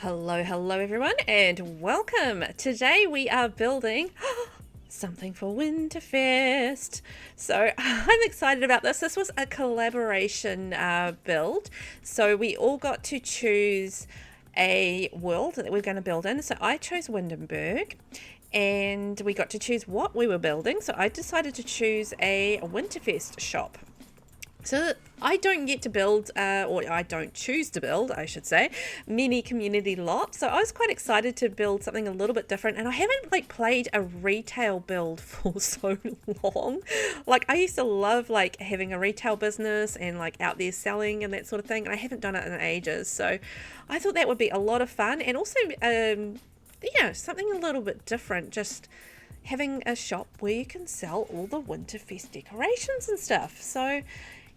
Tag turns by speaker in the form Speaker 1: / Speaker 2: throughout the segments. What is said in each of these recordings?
Speaker 1: Hello everyone, and welcome. Today we are building something for Winterfest. So I'm excited about this. This was a collaboration build. So we all got to choose a world that we're going to build in. So I chose Windenburg, and we got to choose what we were building. So I decided to choose a Winterfest shop. So I don't get to build, or I don't choose to build, I should say, many community lots. So I was quite excited to build something a little bit different. And I haven't played a retail build for so long. I used to love having a retail business and out there selling and that sort of thing. And I haven't done it in ages. So I thought that would be a lot of fun. And also, something a little bit different. Just having a shop where you can sell all the Winterfest decorations and stuff. So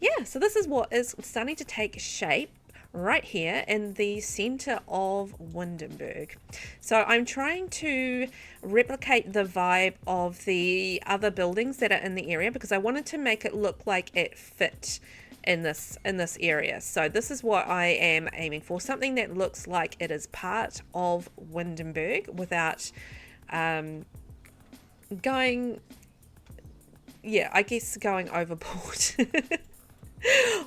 Speaker 1: yeah, so this is what is starting to take shape right here in the center of Windenburg. So I'm trying to replicate the vibe of the other buildings that are in the area because I wanted to make it look like it fit in this area. So this is what I am aiming for, something that looks like it is part of Windenburg without going overboard.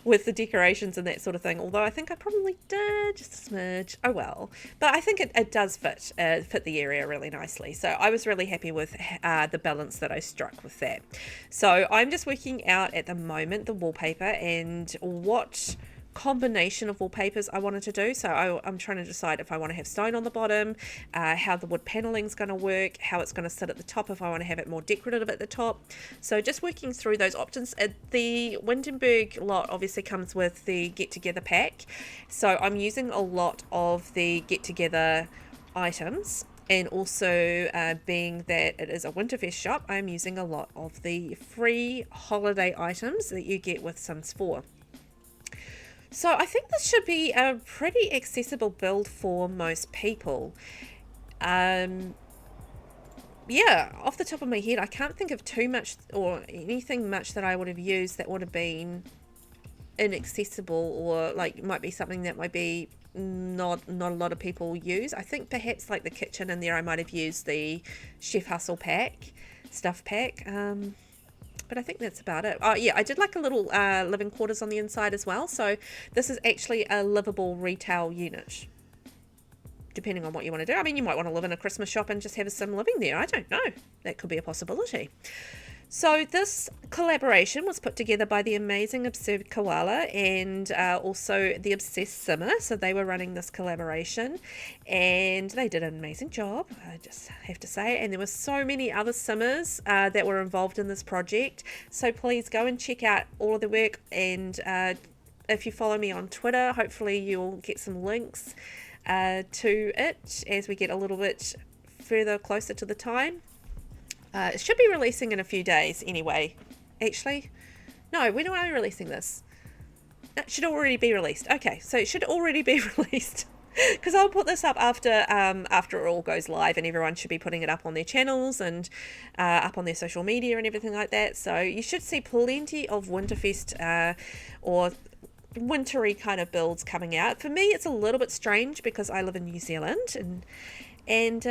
Speaker 1: With the decorations and that sort of thing, although I think I probably did just a smidge. Oh well, but I think it does fit the area really nicely, so I was really happy with the balance that I struck with that. So I'm just working out at the moment the wallpaper and what combination of wallpapers I wanted to do. So I'm trying to decide if I want to have stone on the bottom, how the wood paneling is going to work, how it's going to sit at the top, if I want to have it more decorative at the top. So just working through those options. The Windenburg lot obviously comes with the get together pack, so I'm using a lot of the get together items, and also being that it is a Winterfest shop, I'm using a lot of the free holiday items that you get with Sims 4. So I think this should be a pretty accessible build for most people. Yeah, off the top of my head, I can't think of too much or anything much that I would have used that would have been inaccessible, or might be something that might be not a lot of people use. I think perhaps the kitchen in there, I might have used the Chef Hustle pack, stuff pack. But I think that's about it. Oh yeah, I did a little living quarters on the inside as well. So this is actually a livable retail unit, depending on what you want to do. I mean, you might want to live in a Christmas shop and just have some living there. I don't know. That could be a possibility. So this collaboration was put together by the amazing Absurd Koala and also the Obsessed Simmer. So they were running this collaboration and they did an amazing job, I just have to say. And there were so many other Simmers that were involved in this project. So please go and check out all of the work. And if you follow me on Twitter, hopefully you'll get some links to it as we get a little bit further closer to the time. It should be releasing in a few days anyway. Actually, no, when am I releasing this? It should already be released. Okay, so it should already be released because I'll put this up after it all goes live, and everyone should be putting it up on their channels and up on their social media and everything like that. So you should see plenty of Winterfest or wintry kind of builds coming out. For me, it's a little bit strange because I live in New Zealand and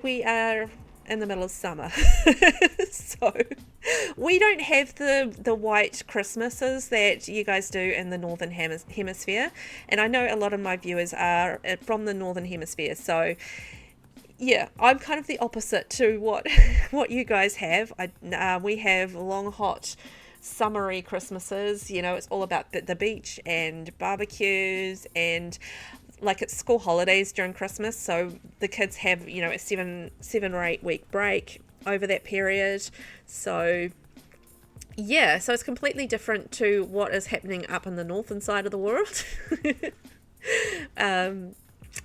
Speaker 1: we are in the middle of summer. So we don't have the white Christmases that you guys do in the Northern Hemisphere. And I know a lot of my viewers are from the Northern Hemisphere. So yeah, I'm kind of the opposite to what you guys have. We have long, hot, summery Christmases. It's all about the beach and barbecues and it's school holidays during Christmas, so the kids have a 7 or 8 week break over that period. So yeah, so it's completely different to what is happening up in the northern side of the world.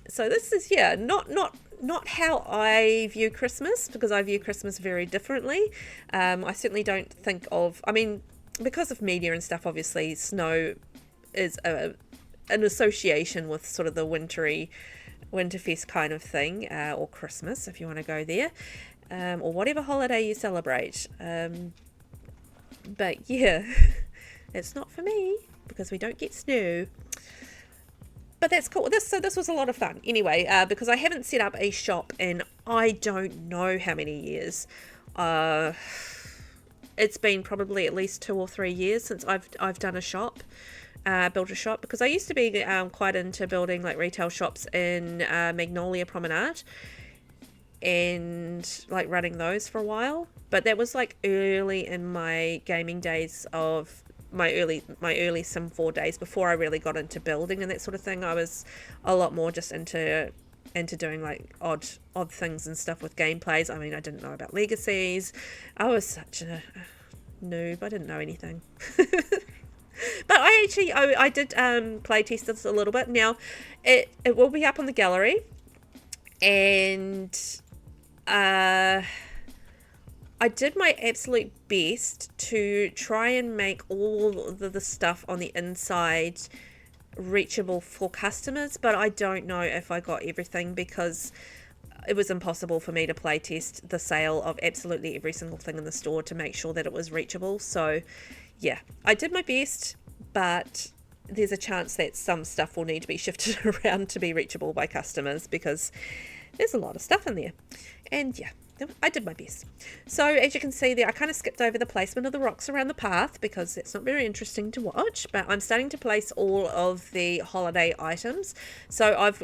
Speaker 1: So this is not how I view Christmas, because I view Christmas very differently. I certainly don't think of, because of media and stuff, obviously snow is an association with sort of the Winterfest kind of thing, or Christmas if you want to go there, or whatever holiday you celebrate. But yeah, it's not for me because we don't get snow. but that's cool. This was a lot of fun. Anyway, because I haven't set up a shop in I don't know how many years. It's been probably at least 2 or 3 years since I've done a shop, built a shop, because I used to be quite into building like retail shops in Magnolia Promenade and like running those for a while. But that was like early in my gaming days of my early Sim 4 days, before I really got into building and that sort of thing. I was a lot more just into doing like odd things and stuff with gameplays. I mean, I didn't know about legacies. I was such a noob. I didn't know anything. But I did play test this a little bit. Now it will be up on the gallery, and I did my absolute best to try and make all the stuff on the inside reachable for customers, but I don't know if I got everything, because it was impossible for me to play test the sale of absolutely every single thing in the store to make sure that it was reachable. So yeah, I did my best, but there's a chance that some stuff will need to be shifted around to be reachable by customers, because there's a lot of stuff in there. And yeah, I did my best. So as you can see there, I kind of skipped over the placement of the rocks around the path because it's not very interesting to watch, but I'm starting to place all of the holiday items. So I've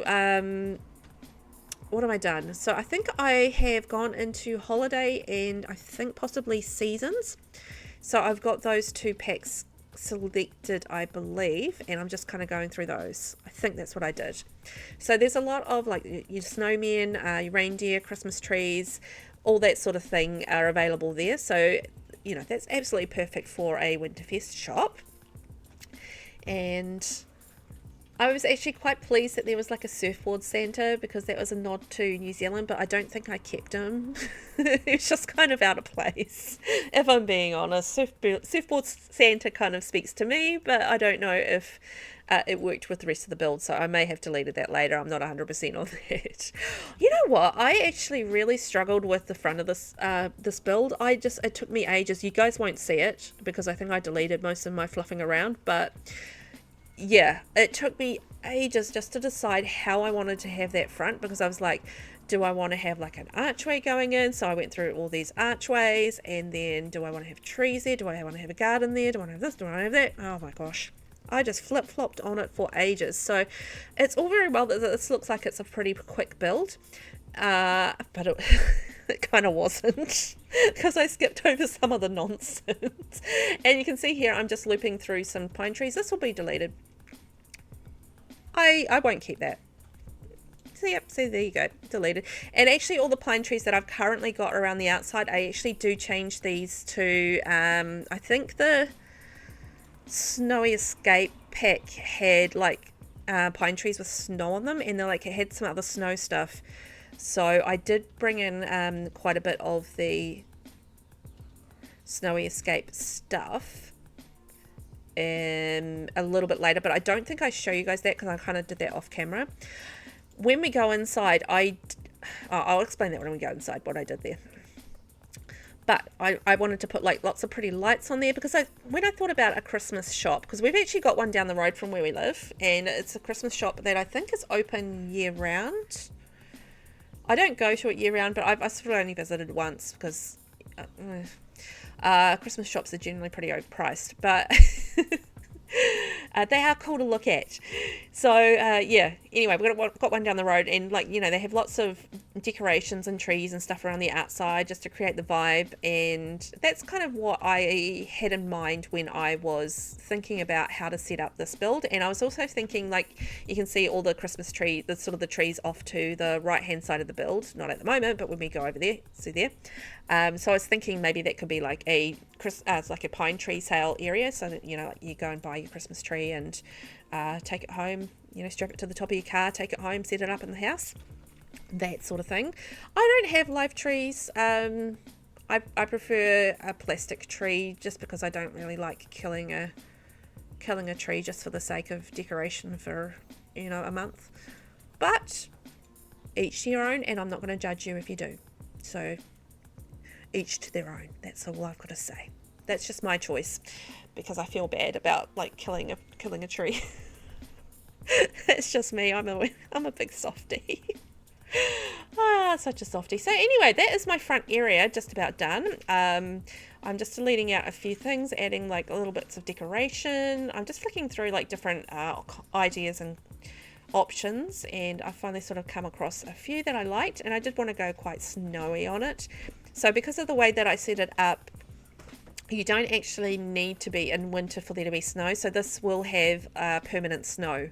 Speaker 1: what have I done? So I think I have gone into holiday and I think possibly seasons. So I've got those 2 packs selected, I believe, and I'm just kind of going through those. I think that's what I did. So there's a lot of like your snowmen, your reindeer, Christmas trees, all that sort of thing are available there. So you know, that's absolutely perfect for a Winterfest shop. And I was actually quite pleased that there was like a surfboard Santa, because that was a nod to New Zealand, but I don't think I kept him. It's just kind of out of place, if I'm being honest. Surfboard Santa kind of speaks to me, but I don't know if it worked with the rest of the build, so I may have deleted that later. I'm not 100% on that. You know what? I actually really struggled with the front of this this build. It took me ages. You guys won't see it because I think I deleted most of my fluffing around, but yeah, it took me ages just to decide how I wanted to have that front, because I was like, do I want to have like an archway going in? So I went through all these archways, and then do I want to have trees there? Do I want to have a garden there? Do I want to have this? Do I want to have that? Oh my gosh. I just flip-flopped on it for ages. So it's all very well that this looks like it's a pretty quick build, but it kind of wasn't, because I skipped over some of the nonsense. And you can see here I'm just looping through some pine trees. This will be deleted. I won't keep that. So yep, so there you go, deleted. And actually all the pine trees that I've currently got around the outside, I actually do change these to I think the Snowy Escape pack had like pine trees with snow on them, and they're like, it had some other snow stuff. So I did bring in quite a bit of the Snowy Escape stuff a little bit later, but I don't think I show you guys that because I kind of did that off camera. When we go inside, I'll explain that when we go inside, what I did there. But I wanted to put like lots of pretty lights on there, because when I thought about a Christmas shop, because we've actually got one down the road from where we live, and it's a Christmas shop that I think is open year round. I don't go to it year round, but I've sort of only visited once, because Christmas shops are generally pretty overpriced, but they are cool to look at. So yeah, anyway, we've got one down the road, and like, you know, they have lots of decorations and trees and stuff around the outside just to create the vibe, and that's kind of what I had in mind when I was thinking about how to set up this build. And I was also thinking, like, you can see all the Christmas tree, the sort of the trees off to the right hand side of the build, not at the moment, but when we go over there, see there. So I was thinking maybe that could be like it's like a pine tree sale area, so that, you know, like you go and buy your Christmas tree and take it home, you know, strap it to the top of your car, take it home, set it up in the house, that sort of thing. I don't have live trees. I prefer a plastic tree, just because I don't really like killing a tree just for the sake of decoration for, you know, a month. But each to your own, and I'm not going to judge you if you do. So each to their own. That's all I've got to say. That's just my choice, because I feel bad about like killing a tree. It's just me. I'm a big softie. Ah, such a softie. So anyway, that is my front area just about done. I'm just deleting out a few things, adding like little bits of decoration. I'm just flicking through like different ideas and options, and I finally sort of come across a few that I liked, and I did want to go quite snowy on it. So because of the way that I set it up, you don't actually need to be in winter for there to be snow. So this will have permanent snow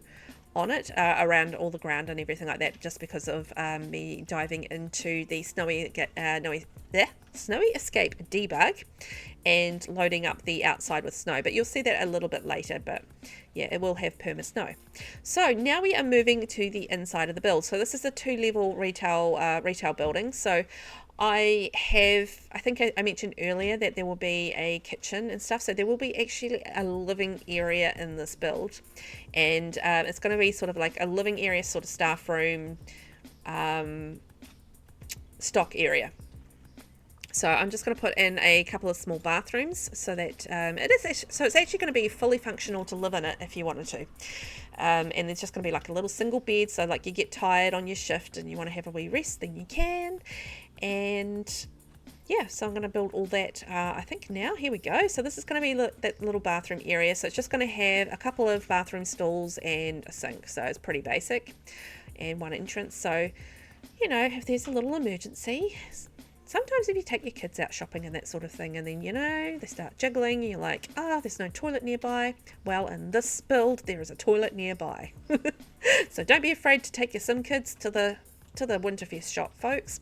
Speaker 1: on it around all the ground and everything like that, just because of me diving into the snowy escape debug and loading up the outside with snow. But you'll see that a little bit later, but yeah, it will have perma snow. So now we are moving to the inside of the build. So this is a 2-level retail building. So I think I mentioned earlier that there will be a kitchen and stuff, so there will be actually a living area in this build, and it's going to be sort of like a living area, sort of staff room, stock area. So I'm just going to put in a couple of small bathrooms so that it's actually going to be fully functional to live in it if you wanted to. And there's just going to be like a little single bed, so like you get tired on your shift and you want to have a wee rest, then you can. And yeah, so I'm going to build all that, I think now. Here we go. So this is going to be that little bathroom area. So it's just going to have a couple of bathroom stalls and a sink. So it's pretty basic, and one entrance. So, you know, if there's a little emergency, sometimes if you take your kids out shopping and that sort of thing, and then, you know, they start jiggling, and you're like, there's no toilet nearby. Well, in this build, there is a toilet nearby. So don't be afraid to take your sim kids to the Winterfest shop, folks.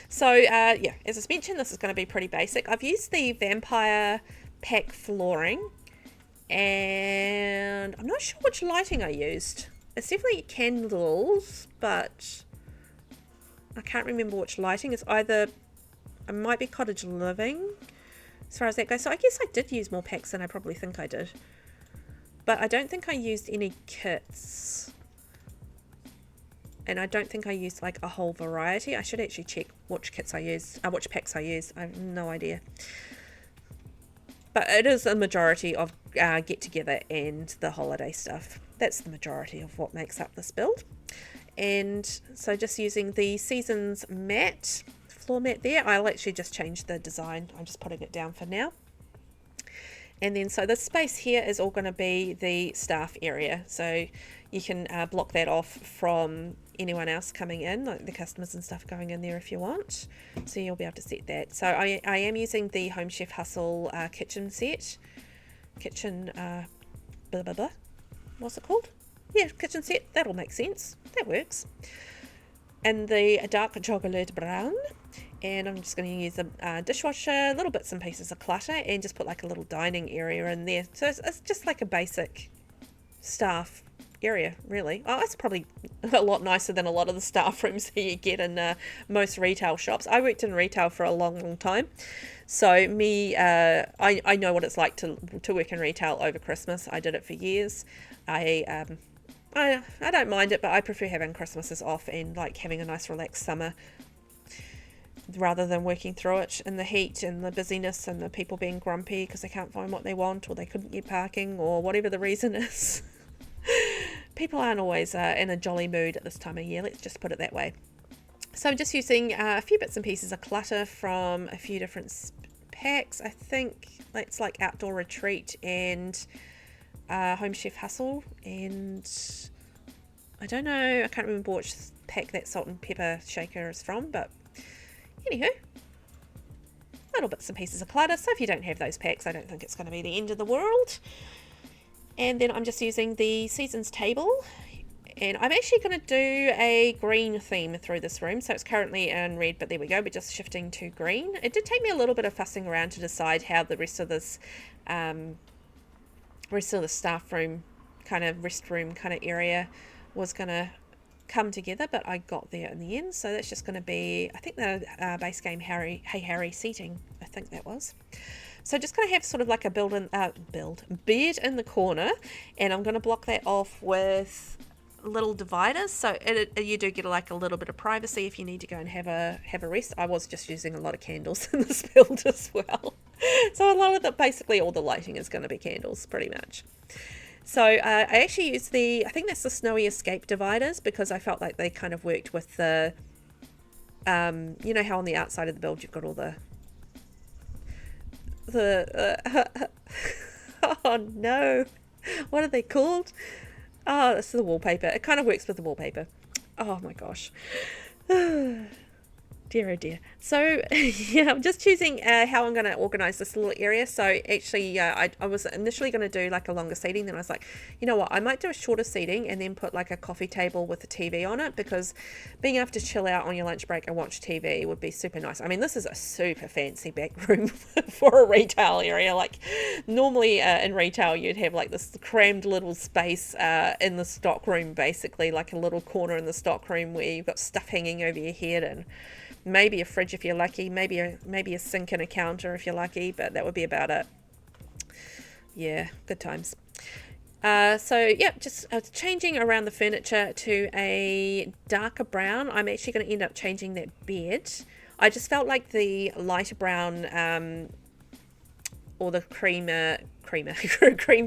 Speaker 1: So yeah, as I mentioned, this is going to be pretty basic. I've used the vampire pack flooring, and I'm not sure which lighting I used. It's definitely candles, but I can't remember which lighting. It's either, it might be cottage living as far as that goes. So I guess I did use more packs than I probably think I did, but I don't think I used any kits. And I don't think I used like a whole variety. I should actually check which kits I used, which packs I used. I have no idea. But it is a majority of get together and the holiday stuff. That's the majority of what makes up this build. And so just using the Seasons mat, floor mat there, I'll actually just change the design. I'm just putting it down for now. And then so this space here is all going to be the staff area. So you can block that off from anyone else coming in, like the customers and stuff going in there if you want. So you'll be able to set that. So I am using the Home Chef Hustle kitchen set. Kitchen, what's it called? Yeah, kitchen set. That'll make sense. That works. And the dark chocolate brown. And I'm just going to use a dishwasher, little bits and pieces of clutter, and just put like a little dining area in there. So it's just like a basic staff area, really. Oh, it's probably a lot nicer than a lot of the staff rooms that you get in most retail shops. I worked in retail for a long time, so I know what it's like to work in retail over Christmas. I did it for years. I don't mind it, but I prefer having Christmases off and like having a nice relaxed summer, rather than working through it in the heat and the busyness and the people being grumpy because they can't find what they want, or they couldn't get parking, or whatever the reason is. People aren't always in a jolly mood at this time of year, let's just put it that way. So I'm just using a few bits and pieces of clutter from a few different packs. I think it's like Outdoor Retreat and Home Chef Hustle, and I don't know, I can't remember which pack that salt and pepper shaker is from, but anywho, little bits and pieces of clutter. So if you don't have those packs, I don't think it's going to be the end of the world. And then I'm just using the Seasons table, and I'm actually going to do a green theme through this room. So it's currently in red, but there we go, we're just shifting to green. It did take me a little bit of fussing around to decide how the rest of this staff room, kind of rest room kind of area was going to come together, but I got there in the end. So that's just going to be, I think, the base game Hey Harry seating, I think that was. So just going to have sort of like a bed in the corner, and I'm going to block that off with little dividers, so you do get like a little bit of privacy if you need to go and have a rest. I was just using a lot of candles in this build as well, so a lot of basically all the lighting is going to be candles pretty much. So I actually used I think that's the Snowy Escape dividers, because I felt like they kind of worked with the, you know how on the outside of the build you've got all the oh no, what are they called? Oh, it's the wallpaper. It kind of works with the wallpaper. Oh my gosh. Dear oh dear. So yeah, I'm just choosing how I'm going to organize this little area. So actually I was initially going to do like a longer seating, then I was like, you know what, I might do a shorter seating and then put like a coffee table with a TV on it, because being able to chill out on your lunch break and watch TV would be super nice. I mean, this is a super fancy back room for a retail area. Like normally in retail you'd have like this crammed little space in the stock room, basically like a little corner in the stock room where you've got stuff hanging over your head, and maybe a fridge if you're lucky, maybe a sink and a counter if you're lucky, but that would be about it. Yeah, good times. So yeah, just changing around the furniture to a darker brown. I'm actually going to end up changing that bed. I just felt like the lighter brown or the cream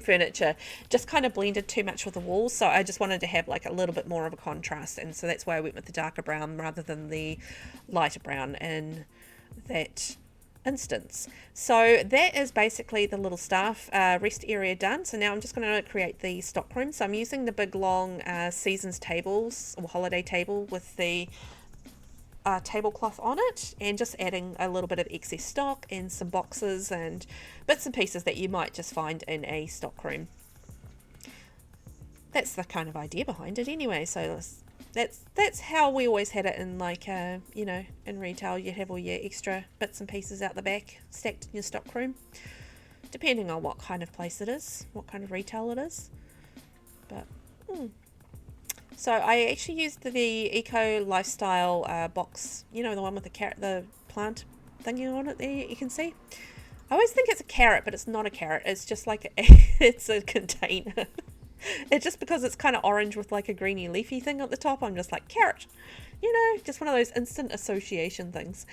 Speaker 1: furniture just kind of blended too much with the walls, so I just wanted to have like a little bit more of a contrast, and so that's why I went with the darker brown rather than the lighter brown in that instance. So that is basically the little staff rest area done. So now I'm just going to create the stock room. So I'm using the big long seasons tables or holiday table with the tablecloth on it, and just adding a little bit of excess stock and some boxes and bits and pieces that you might just find in a stock room. That's the kind of idea behind it anyway. So that's how we always had it in, like you know, in retail you'd have all your extra bits and pieces out the back stacked in your stock room, depending on what kind of place it is, what kind of retail it is. But so I actually used the Eco Lifestyle box, you know, the one with the plant thingy on it there, you can see. I always think it's a carrot, but it's not a carrot. It's just like it's a container. It's just because it's kind of orange with like a greeny leafy thing at the top, I'm just like, carrot. You know, just one of those instant association things.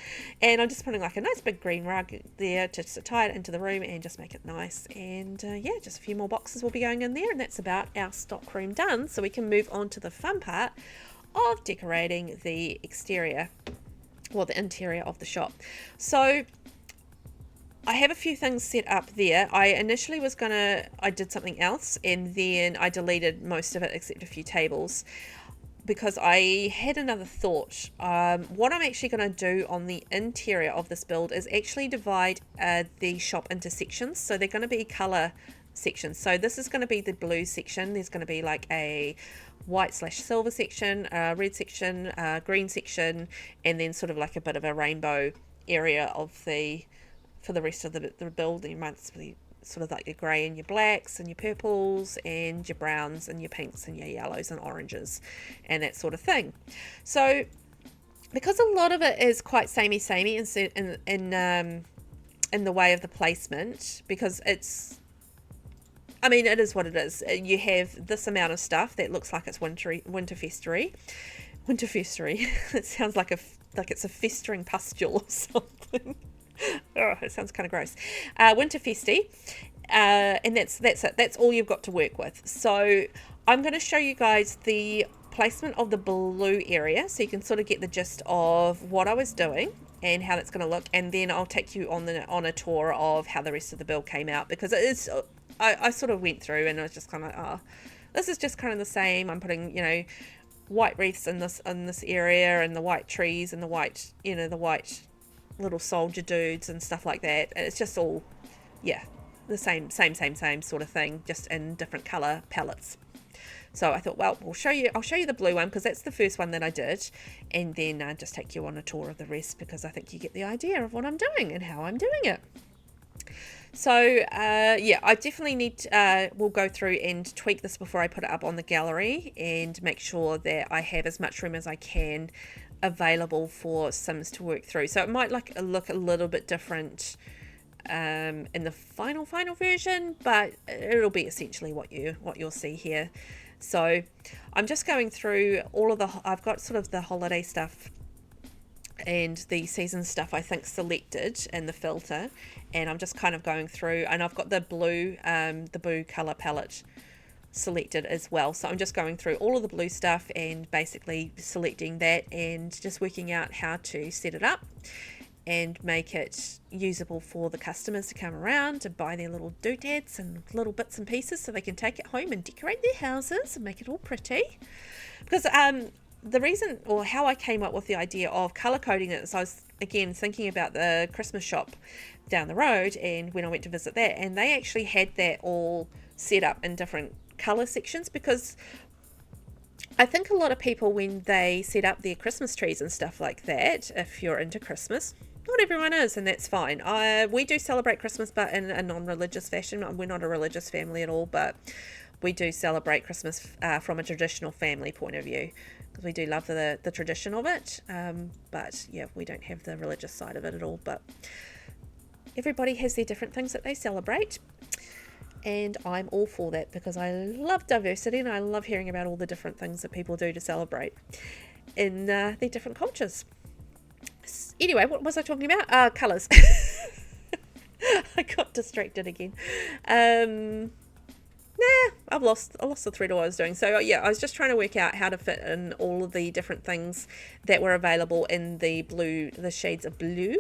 Speaker 1: And I'm just putting like a nice big green rug there to tie it into the room and just make it nice. And yeah, just a few more boxes will be going in there, and that's about our stock room done. So we can move on to the fun part of decorating the exterior or the interior of the shop. So I have a few things set up there. I initially I did something else, and then I deleted most of it except a few tables, because I had another thought. What I'm actually going to do on the interior of this build is actually divide the shop into sections. So they're going to be color sections. So this is going to be the blue section. There's going to be like a white/silver section, red section, green section, and then sort of like a bit of a rainbow area for the rest of the build. You might be sort of like your grey and your blacks and your purples and your browns and your pinks and your yellows and oranges and that sort of thing. So because a lot of it is quite samey in the way of the placement, because it is what it is. You have this amount of stuff that looks like it's winterfestery. It sounds like it's a festering pustule or something. Oh, it sounds kind of gross. Winterfesty, and that's it. That's all you've got to work with. So I'm going to show you guys the placement of the blue area, so you can sort of get the gist of what I was doing and how that's going to look, and then I'll take you on a tour of how the rest of the build came out, because it is. I sort of went through and I was just kind of, this is just kind of the same. I'm putting, you know, white wreaths in this area, and the white trees and the white little soldier dudes and stuff like that. It's just all, yeah, the same sort of thing, just in different color palettes. So I thought, well, I'll show you the blue one, because that's the first one that I did, and then just take you on a tour of the rest, because I think you get the idea of what I'm doing and how I'm doing it. So yeah, I definitely will go through and tweak this before I put it up on the gallery, and make sure that I have as much room as I can available for Sims to work through. So it might look a little bit different in the final version, but it'll be essentially what you'll see here. So I'm just going through all of I've got sort of the holiday stuff and the season stuff I think selected in the filter, and I'm just kind of going through, and I've got the blue color palette selected as well. So I'm just going through all of the blue stuff and basically selecting that and just working out how to set it up and make it usable for the customers to come around and buy their little doodads and little bits and pieces so they can take it home and decorate their houses and make it all pretty. Because the reason, or how I came up with the idea of colour coding it is I was again thinking about the Christmas shop down the road, and when I went to visit that, and they actually had that all set up in different colour sections, because I think a lot of people, when they set up their Christmas trees and stuff like that, if you're into Christmas, not everyone is, and that's fine. We do celebrate Christmas, but in a non-religious fashion. We're not a religious family at all, but we do celebrate Christmas from a traditional family point of view, because we do love the tradition of it. But yeah, we don't have the religious side of it at all. But everybody has their different things that they celebrate. And I'm all for that, because I love diversity and I love hearing about all the different things that people do to celebrate in their different cultures. Anyway, what was I talking about? Colours. I got distracted again. I've lost the thread of what I was doing. So yeah, I was just trying to work out how to fit in all of the different things that were available in the shades of blue.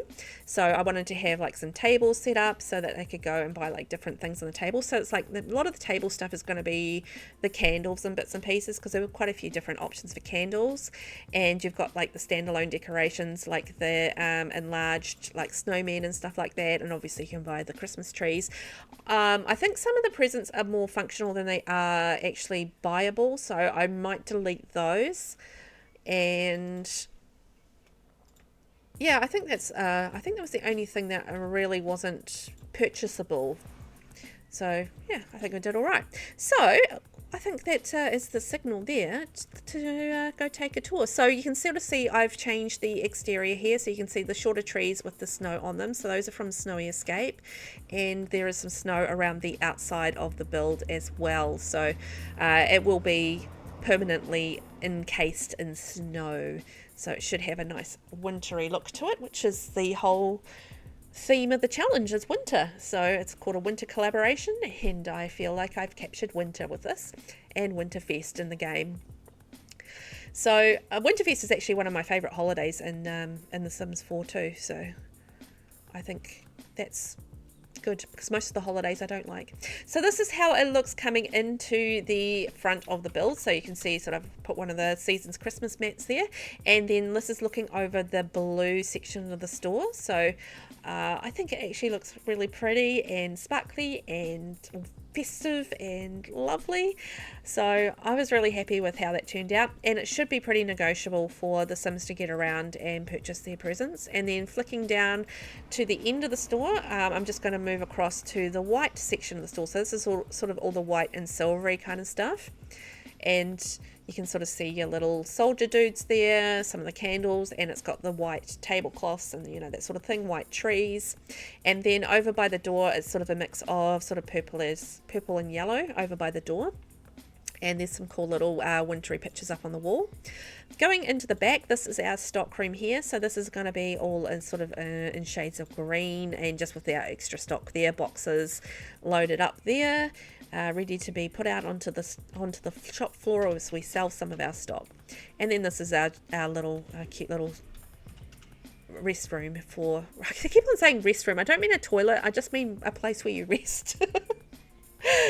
Speaker 1: So I wanted to have like some tables set up so that they could go and buy like different things on the table. So it's like a lot of the table stuff is going to be the candles and bits and pieces, because there were quite a few different options for candles. And you've got like the standalone decorations, like the enlarged like snowmen and stuff like that. And obviously you can buy the Christmas trees. I think some of the presents are more functional than they are actually buyable, so I might delete those. And yeah, I think that was the only thing that really wasn't purchasable. So yeah, I think I did all right. So I think that is the signal there to go take a tour. So you can sort of see I've changed the exterior here, so you can see the shorter trees with the snow on them. So those are from Snowy Escape, and there is some snow around the outside of the build as well. So it will be permanently encased in snow, so it should have a nice wintry look to it, which is the whole theme of the challenge is winter. So it's called a winter collaboration, and I feel like I've captured winter with this, and Winterfest in the game. So Winterfest is actually one of my favourite holidays in The Sims 4 too, so I think that's good, because most of the holidays I don't like. So this is how it looks coming into the front of the build. So you can see sort of put one of the season's Christmas mats there, and then this is looking over the blue section of the store. So I think it actually looks really pretty and sparkly and festive and lovely. So I was really happy with how that turned out, and it should be pretty negotiable for the Sims to get around and purchase their presents. And then flicking down to the end of the store, I'm just going to move across to the white section of the store. So this is sort of all the white and silvery kind of stuff, and you can sort of see your little soldier dudes there, some of the candles, and it's got the white tablecloths and, you know, that sort of thing, white trees. And then over by the door, it's sort of a mix of sort of purple and yellow over by the door. And there's some cool little wintry pictures up on the wall. Going into the back, this is our stock room here. So this is going to be all in sort of in shades of green, and just with our extra stock there, boxes loaded up there. Ready to be put out onto the shop floor as we sell some of our stock. And then this is our little cute little restroom for, I keep on saying restroom, I don't mean a toilet, I just mean a place where you rest.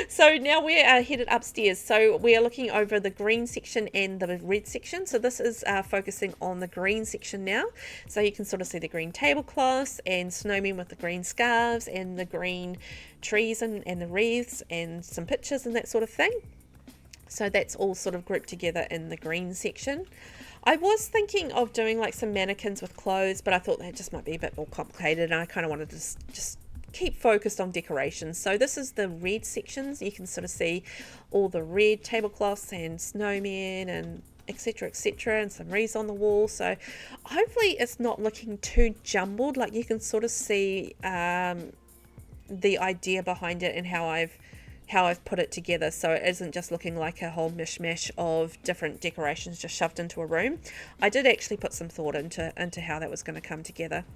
Speaker 1: So now we are headed upstairs. So we are looking over the green section and the red section. So this is focusing on the green section now. So you can sort of see the green tablecloths and snowmen with the green scarves and the green trees and the wreaths and some pictures and that sort of thing. So that's all sort of grouped together in the green section. I was thinking of doing like some mannequins with clothes, but I thought that just might be a bit more complicated, and I kind of wanted to just keep focused on decorations. So this is the red sections. You can sort of see all the red tablecloths and snowmen and etc, and some wreaths on the wall. So hopefully it's not looking too jumbled. Like you can sort of see the idea behind it and how I've put it together, so it isn't just looking like a whole mishmash of different decorations just shoved into a room. I did actually put some thought into how that was going to come together.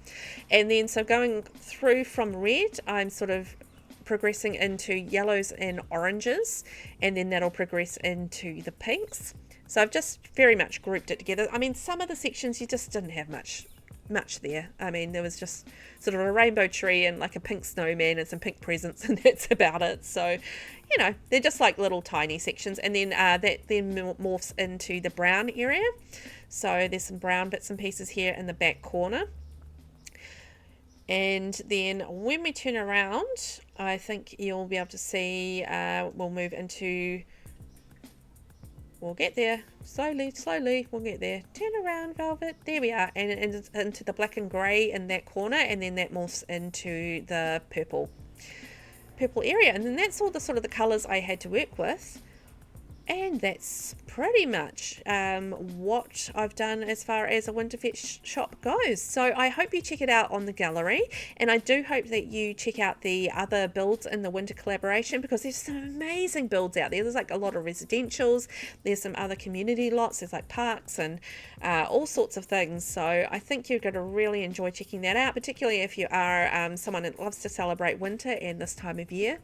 Speaker 1: And then so going through from red, I'm sort of progressing into yellows and oranges, and then that'll progress into the pinks. So I've just very much grouped it together. I mean, some of the sections you just didn't have much there. I mean, there was just sort of a rainbow tree and like a pink snowman and some pink presents, and that's about it. So, you know, they're just like little tiny sections, and then that then morphs into the brown area. So there's some brown bits and pieces here in the back corner. And then when we turn around, I think you'll be able to see, we'll move into, we'll get there, slowly, we'll get there. Turn around, Velvet, there we are, and into the black and grey in that corner, and then that morphs into the purple area. And then that's all the sort of the colours I had to work with. And that's pretty much what I've done as far as a Winterfest shop goes. So I hope you check it out on the gallery, and I do hope that you check out the other builds in the winter collaboration, because there's some amazing builds out there. There's like a lot of residentials, there's some other community lots, there's like parks and all sorts of things. So I think you're going to really enjoy checking that out, particularly if you are someone that loves to celebrate winter and this time of year.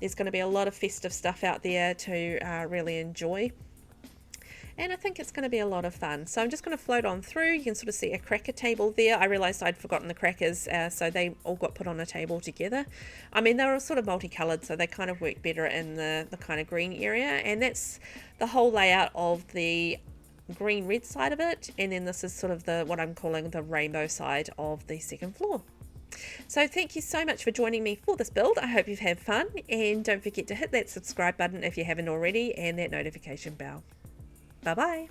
Speaker 1: There's going to be a lot of festive stuff out there to really enjoy, and I think it's going to be a lot of fun. So I'm just going to float on through. You can sort of see a cracker table there. I realized I'd forgotten the crackers, so they all got put on a table together. I mean, they were sort of multicolored, so they kind of work better in the kind of green area, and that's the whole layout of the green red side of it. And then this is sort of the what I'm calling the rainbow side of the second floor. So thank you so much for joining me for this build. I hope you've had fun, and don't forget to hit that subscribe button if you haven't already, and that notification bell. Bye bye.